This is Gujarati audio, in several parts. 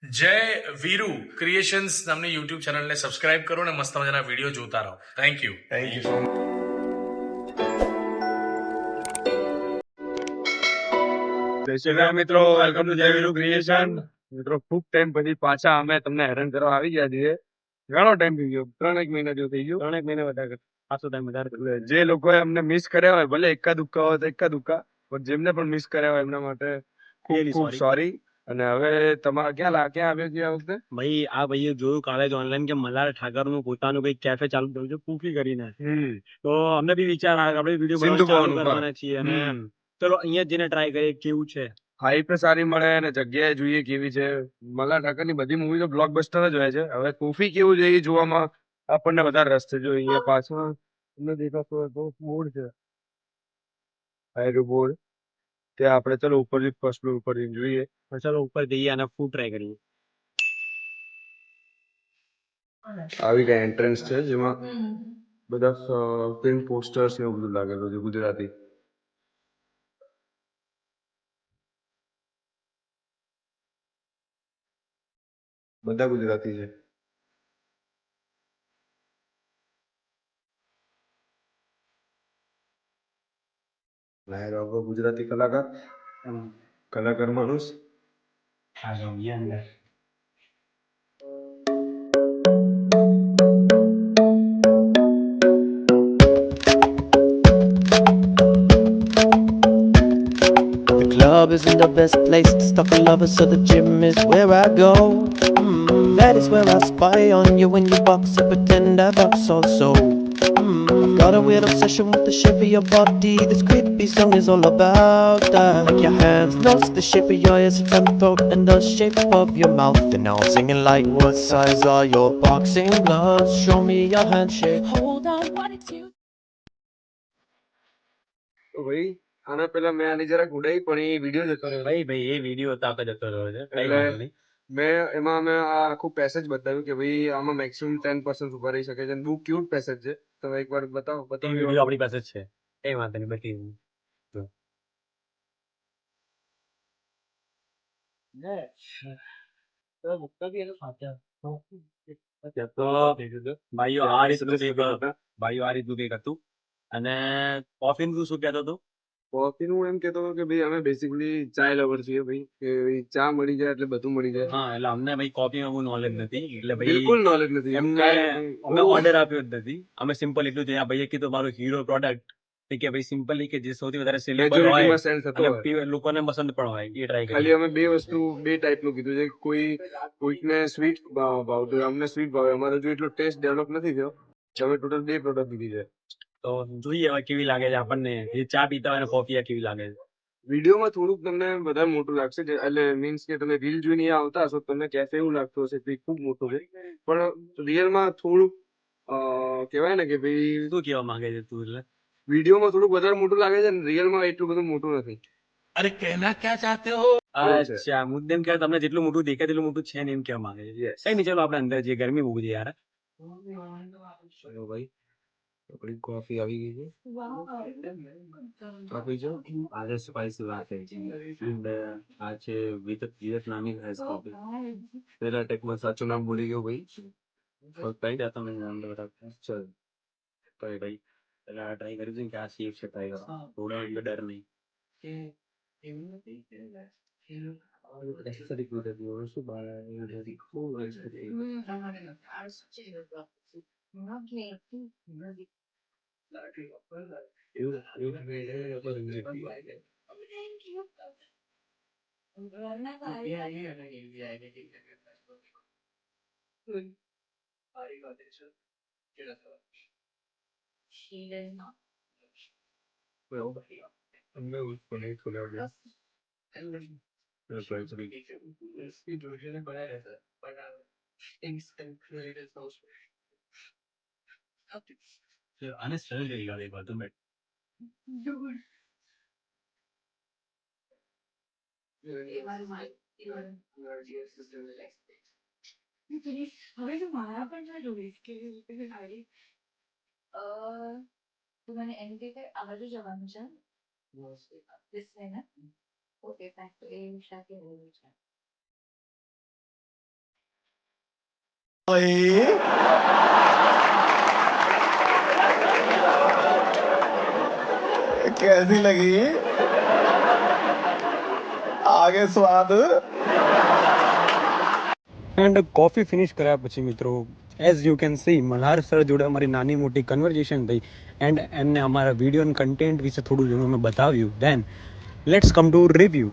જય વીરુ ક્રિએશન્સ નામની યુટ્યુબ ચેનલને સબસ્ક્રાઇબ કરો અને મસ્ત મજાના વિડીયો જોતા રહો. Thank you. Thank you so much. જય શ્રી રામ મિત્રો, વેલકમ ટુ જય વીરુ ક્રિએશન. મિત્રો ખૂબ ટાઈમ પછી પાછા અમે તમને હેરાન કરવા આવી ગયા છીએ. ઘણો ટાઈમ થઈ ગયો, 3 મહિના જેવું થઈ ગયું. 3 મહિના વધારે ખાસો ટાઈમ વધારે. જે લોકોએ અમને મિસ કર્યા હોય, ભલે એકા દુક્કા હોય તો એકા દુક્કા, પણ જેમને પણ મિસ કર્યા હોય એમના માટે ખૂબ ખૂબ સોરી. અને હવે તમારા ક્યાં આવ્યો છે આ વખતે? ભાઈ આ ભાઈએ જોયું કાલે જ ઓનલાઈન કે મલ્હાર ઠાકર નું પોતાનું કઈક કેફે ચાલુ થયું છે કુફી કરીને. તો અમને બી વિચાર આવ્યો આપણે વિડીયો સિંધુ બનાવવાનું ચાલુ ભવન ઉપર. કરવાના છીએ અને ચલો અહીંયા જઈને ટ્રાય કરીએ કેવું છે. હાઈપ સારી મળે અને જગ્યાએ જોઈએ કેવી છે. મલ્હાર ઠાકરની બધી મૂવી તો બ્લોકબસ્ટર જ હોય છે. હવે કોફી કેવું છે એ જોવામાં આપણને વધારે રસ છે. જો અહીંયા પાછળ તમને દેખાતો હોય તો બોર્ડ છે, હાઈરો બોર્ડ. ત્યાં આપણે ચલો ઉપરથી ફર્સ્ટ ફ્લોર ઉપર જઈને જોઈએ. ચલો ઉપર જઈએ અને ફૂડ ટ્રાય કરીએ. આવી કઈ એન્ટ્રન્સ છે જેમાં બધા ફિલ્મ પોસ્ટર્સ ને એવું બધું લાગેલું છે ગુજરાતી. બધા ગુજરાતી છે. નાયર બાબુ ગુજરાતી કલાકાર માણસ. The club isn't the best place to stalk a lover, so the gym is where I go. That is where I spy on you when you box and pretend I box also. Got a weird obsession with the shape of your body. This creepy song is all about that. Like your hands, nose, the shape of your ears, and throat, and the shape of your mouth. And now I'm singing like, what size are your boxing gloves? Show me your handshake. Hold on, what it's you. તો ભાઈ આના પહેલા મેં આની જરાક ઉડાઈ પણ એ વિડીયો જતો રહ્યો. ભાઈ એ વિડીયો તો આપણે જતો રહ્યો છે કઈ એટલે વાંધો નહીં. મેં આ આખું પેસેજ બતાવ્યું કે ભાઈ આમાં મેક્સિમમ 10% ઉભા રહી શકે છે અને બહુ ક્યુટ પેસેજ છે. તમે એકવાર એ બતાવો. વિડીયો આપણી પાસે જ છે કઈ વાંધો નહીં બધી તો ભાઈઓ આ રીતનું કંઈક હતું. અને કોફી નું શું કહેતો હતો? કોફીનું એમ કહેતો હતો કે ભાઈ અમે બેસિકલી ચાય લવર છીએ ભાઈ, કે ભાઈ ચા મળી જાય એટલે બધું મળી જાય. હા એટલે અમને ભાઈ કોફી માં બહુ નોલેજ નથી એટલે ભાઈ બિલકુલ નોલેજ નથી એમને અમે ઓર્ડર આપ્યો જ નથી. અમે સિમ્પલ એટલું જ આ ભાઈએ કીધું મારું હીરો પ્રોડક્ટ કે ભાઈ સિમ્પલી કે જે સૌથી વધારે સેલેબલ હોય મેજોરિટીમાં સેલ થતો અને હોય. લોકોને પસંદ પણ હોય એ ટ્રાય ખાલી કરીએ. અમે બે ટાઈપનું કીધું છે. કોઈકને સ્વીટ ભાવતું હોય, અમને સ્વીટ ભાવે. અમારો જો એટલો ટેસ્ટ ડેવલપ નથી થયો. અમે ટોટલ 2 પ્રોડક્ટ લીધી છે. તો જોઈએ હવે કેવી લાગે છે આપણને જે ચા પીતા હોય ને કોફી આ કેવી લાગે છે. વિડીયોમાં થોડુંક તમને વધારે મોટું લાગશે, એટલે મીન્સ કે તમે રીલ જોઈને આવતા હશો તમને કેફે એવું લાગતું હશે કે ખૂબ મોટું છે, પણ રિયલમાં થોડુંક કહેવાય ને કે ભાઈ શું કહેવા માંગે છે તું? એટલે વિડીયોમાં થોડુંક વધારે મોટું લાગે છે ને રિયલમાં એટલું બધું મોટું નથી. અરે કહેના ક્યાં ચાહતે હો? અચ્છા મુદ્દે એમ કે તમને જેટલું મોટું દેખાય તેટલું મોટું છે ને એમ કહેવા માંગે છે. Yes. કઈ નહીં ચલો આપણે અંદર જઈએ ગરમી બહુ છે યાર. ચલો ભાઈ, આપણી કોફી આવી ગઈ છે. આપી જાઓ. આજે સ્પાઈસી વાત છે and આ છે વિયેતનામી રાઈસ કોફી. પેલા ટેકમાં સાચું નામ ભૂલી ગયો ભાઈ. કઈ દે તમે નામ બતાવો. ચલ તો ભાઈ પેલા ટ્રાય કરી છે કે આ સેફ છે ટ્રાય કરો થોડો એટલે ડર નહીં. એક્સેસરી કુદ હતી ઓર શું બહાર આવી હતી ખૂબ એક્સેસરી. हमने उसको नहीं खोला गया. આને સરળ કરી ગાડી એક વાર તમે હવે તો મારા પણ ના જોઈશ કે તું મને એમ કે આ બાજુ જવાનું છે this way ને ઓકે થેન્ક યુ એ વિશાખે બોલું છે कैसी लगी आगे स्वाद એન્ડ કોફી ફિનિશ કર્યા પછી મિત્રો as you can see Malhar sir જોડે અમારી નાની મોટી કન્વર્ઝેશન થઈ એન્ડ એમને અમારા વિડીયો કન્ટેન્ટ વિશે થોડું ઘણું અમે બતાવ્યું દેન લેટ્સ કમ ટુ રિવ્યુ.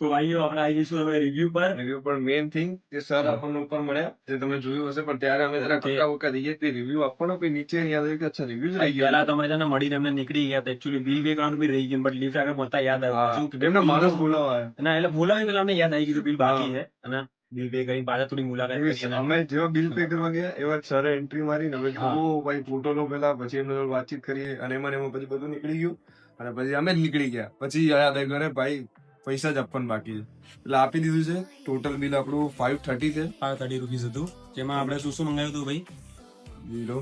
તો ભાઈઓ આપણે આવી જઈશું હવે રિવ્યુ પર. રિવ્યુ પર મેઇન થિંગ જે સર આપણને ઉપર મળ્યા જે તમે જોયું હશે પણ ત્યારે અમે જરા કક્કા દઈએ તે રિવ્યુ આપવાનો કોઈ નીચે યાદ આવ્યું કે અચ્છા રિવ્યુ જ રહી ગયા. પહેલા તમે છે ને મળીને એમને નીકળી ગયા તો એકચ્યુઅલી બિલ પે કરવાનું બી રહી ગયું બટ લીફ આગળ મળતા યાદ આવ્યું કે એમના માણસ બોલાવા આવ્યા. ના એટલે બોલાવી તો અમને યાદ આવી ગયું બિલ બાકી છે અને બિલ પે કરીને પાછા થોડી મુલાકાત કરી અને અમે જેવા બિલ પે કરવા ગયા એવા સરે એન્ટ્રી મારી ને હવે ઓ ભાઈ ફોટો લો પેલા પછી એમને જોડે વાતચીત કરીએ અને એમાં પછી બધું નીકળી ગયું અને પછી અમે જ નીકળી ગયા પછી યાદ આવ્યું અરે ભાઈ પૈસા જ આપવાનું બાકી છે એટલે આપી દીધું છે. ટોટલ બિલ આપણું 530 છે. 530 રૂપીસ હતું જેમાં આપણે શું શું મંગાવ્યું હતું ભાઈ? લીલો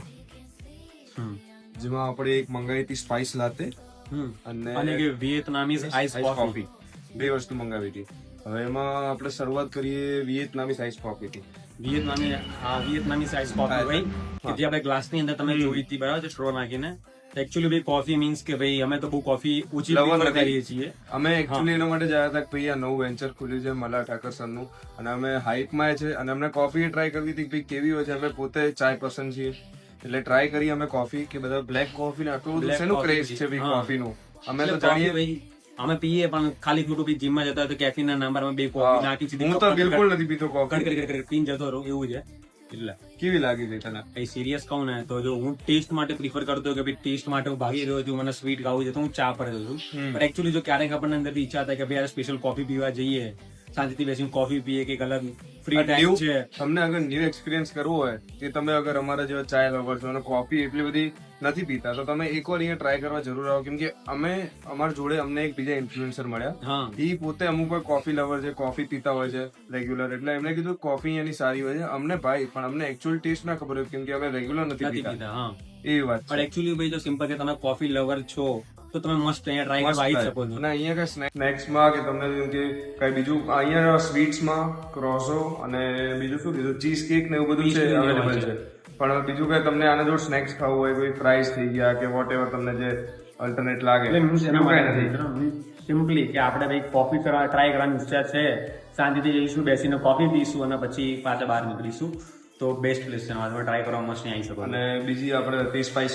જેમાં આપણે એક મંગાવી હતી સ્પાઇસ લાતે અને કે વિયેતનામીઝ આઈસ કોફી બે વસ્તુ મંગાવી હતી. હવે એમાં આપણે શરૂઆત કરીએ વિયેતનામીઝ આઈસ કોફી થી. વિયેતનામીઝ આઈસ કોફી ભાઈ કે જે આપણે ગ્લાસની અંદર તમે જોઈ હતી બરાબર સ્ટ્રો નાખીને એકચ્યુઅલી ભાઈ કોફી મીન્સ કે ભાઈ અમે તો બહુ કોફી ઓછી પ્રિફર કરીએ છીએ. અમે એકચ્યુઅલી એના માટે જયા હતા કે ભાઈ આ નવું વેન્ચર ખુલ્યું છે મલ્હાર ઠાકર સરનું અને અમે હાઇપમાં છે અને અમને કોફી ટ્રાય કરવી હતી ભાઈ કેવી હોય છે. અમે પોતે ચાય પસંદ છીએ એટલે ટ્રાય કરી અમે કોફી કે બધા બ્લેક કોફી ને આટલું બધું શેનું ક્રેઝ છે ભાઈ કોફીનું અમે તો જાણીએ ભાઈ અમે પીએ પણ ખાલી ખોટું ભાઈ જીમમાં જતા તો કેફીન ના નંબરમાં બે કોફી નાખી સીધી હું તો બિલકુલ નથી પીતો કોફી. કડ પીને જતો રહું એવું છે. એટલે કેવી લાગી છે તને? કઈ સિરિયસ કહું ને તો જો હું ટેસ્ટ માટે પ્રિફર કરતો કે ભાઈ ટેસ્ટ માટે હું ભાગી રહ્યો છું મને સ્વીટ ખાવું છે તો હું ચા પર જઉં છું પણ એકચ્યુઅલી જો ક્યારેક આપણને અંદરથી ઈચ્છા થાય કે ભાઈ સ્પેશિયલ કોફી પીવા જઈએ શાંતિથી બેસીને કોફી પીએ કે અલગ ફ્રી ટાઈમ છે તમને અગર ન્યુ એક્સપિરિયન્સ કરવો હોય કે તમે અગર અમારા જેવા ચાય લવર છો અને કોફી એટલી બધી નથી પીતા તો તમે એકવાર અહીંયા ટ્રાય કરવા જરૂર આવો કેમ કે અમે અમારા જોડે અમને એક બીજા ઇન્ફ્લુએન્સર મળ્યા એ પોતે અમુક કોઈ કોફી લવર છે કોફી પીતા હોય છે રેગ્યુલર એટલે એમને કીધું કોફી અહીંયાની સારી હોય છે. અમને ભાઈ પણ અમને એકચ્યુઅલ ટેસ્ટ ના ખબર હોય કેમ કે અમે રેગ્યુલર નથી પીતા એ વાત પણ એકચ્યુઅલી ભાઈ જો સિમ્પલ કે તમે કોફી લવર છો તો તમે મસ્ત અહીંયા ટ્રાય કરવા આવી શકો છો. અને અહીંયા કઈ સ્નેક્સમાં કે તમને જેમ કે કઈ બીજું અહીંયા સ્વીટ્સમાં ક્રોસો અને બીજું શું કીધું ચીઝ કેક ને એવું બધું છે અવેલેબલ છે પણ બીજું કઈ તમને આના જોડે સ્નેક્સ ખાવું હોય કોઈ ફ્રાઈઝ થઈ ગયા કે વોટ એવર તમને જે અલ્ટરનેટ લાગે સિમ્પલી કે આપણે ભાઈ કોફી ટ્રાય કરવાની ઈચ્છા છે શાંતિથી જઈશું બેસીને કોફી પીશું અને પછી પાછા બહાર નીકળીશું તો બેસ્ટ પ્લેસ છે ટ્રાય કરવા મસ્ત આવી શકો. અને બીજી આપણે તે સ્પાઇસ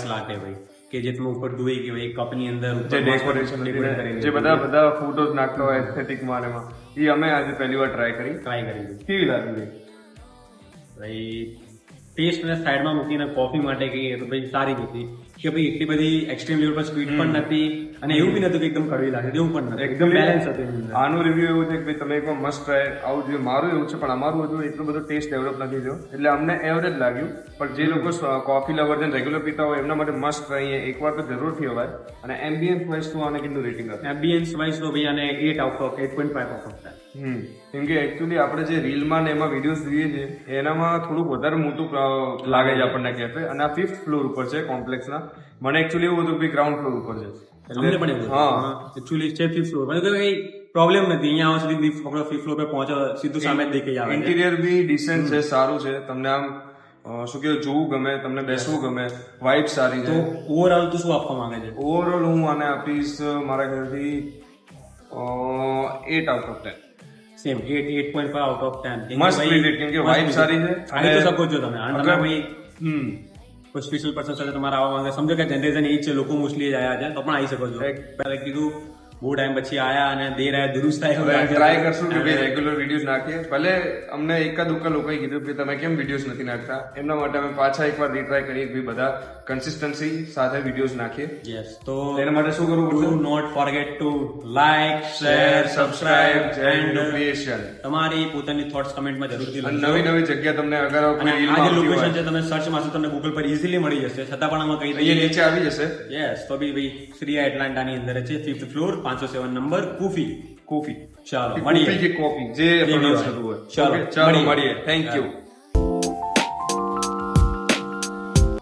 લાટે ભાઈ કે જે તમે ઉપર જોઈ કે ભાઈ કપની અંદર જે ડેકોરેશન જે બધા ફોટોઝ નાખતા હોય એસ્થેટિકમાં એમાં એ અમે આજે પહેલી વાર ટ્રાય કરી કેવી લાગી ભાઈ ટેસ્ટ ને સાઈડમાં મૂકીને કોફી માટે કહીએ તો ભાઈ સારી હતી કે ભાઈ એટલી બધી એક્સ્ટ્રીમ લેવલ પર સ્વીટ પણ નથી અને એવું બી નતું કે એકદમ કડવી લાગે એવું પણ નથી એકદમ બેલેન્સ હતું. આનું રિવ્યુ એવું છે કે ભાઈ તમે એકવાર મસ્ટ ટ્રાય આવું જોઈએ. મારું એવું છે પણ અમારું હજુ એટલું બધો ટેસ્ટ ડેવલપ નથી થયો એટલે અમને એવરેજ લાગ્યું પણ જે લોકો કોફી લવર છે રેગ્યુલર પીતા હોય એમના માટે મસ્ટ ટ્રાય એકવાર તો જરૂરથી અવાય. અને એમ્બિયન્સ વાઇઝ તો આને કેટલું રેટિંગ આપે? એમ્બિયન્સ વાઇઝ તો ભાઈ આને 8 આઉટ ઓફ 8.5 આઉટ ઓફ 10. કેમ કે એકચ્યુઅલી આપણે જે રીલમાં ને એમાં વિડીયોઝ જોઈએ છે એનામાં થોડુંક વધારે મોટું લાગે છે આપણને કેફે અને આ 5th ફ્લોર ઉપર છે કોમ્પ્લેક્સના. મને એકચ્યુઅલી એવું હતું કે ગ્રાઉન્ડ ફ્લોર ઉપર છે અમને પણ એવું હા એકચ્યુઅલી છે 5th ફ્લોર પર કઈ પ્રોબ્લેમ નથી અહીંયા આવા સુધી 5th ફ્લોર પર પહોંચો સીધું સામે જ દેખાઈ આવે. ઇન્ટિરિયર બી ડિસેન્ટ છે સારું છે તમને આમ શું કહેવાય જોવું ગમે તમને બેસવું ગમે વાઇબ સારી છે. તો ઓવરઓલ તો શું આપવા માંગે છે? ઓવરઓલ હું આને આપીશ મારા ખ્યાલથી 8 out of 10. Same 8.5 out of 10. મસ્ત રેટેડ કેમ કે વાઇબ સારી છે અને તો શકો છો તમે અને તમે ભાઈ કોઈ સ્પેશિયલ પર્સન સાથે તમારે આવવા માંગે સમજો કે જનરેશન એ જ છે લોકો મોસ્ટલી જ આવ્યા છે તો પણ આવી શકો છો. પહેલા કીધું બહુ ટાઈમ પછી આયા અને દેર આયા દુરુસ્ત થાય ટ્રાય કરશું કે ભાઈ રેગ્યુલર વિડીયોઝ નાખીએ. ભલે અમને એકાદ દુકા લોકોએ કીધું કે તમે કેમ વિડીયોઝ નથી નાખતા એમના માટે અમે પાછા એકવાર રીટ્રાય કરીએ કે બધા કન્સિસ્ટન્સી સાથે વિડીયોઝ નાખીએ. યસ તો એના માટે શું કરવું do not forget to like share subscribe and creation તમારી પોતાની થોટ્સ કમેન્ટમાં જરૂરથી લખજો. નવી જગ્યા તમને અગર અને આ જે લોકેશન છે તમે સર્ચ મારશો તમને ગૂગલ પર ઇઝીલી મળી જશે છતાં પણ આમાં કહી દઈએ નીચે આવી જશે. યસ તો બી ભાઈ શ્રીયા એટલાન્ટાની અંદર છે 5th ફ્લોર 507 નંબર કોફી ચાલો મળીએ કોફી જે ચાલો મળીએ. Thank you.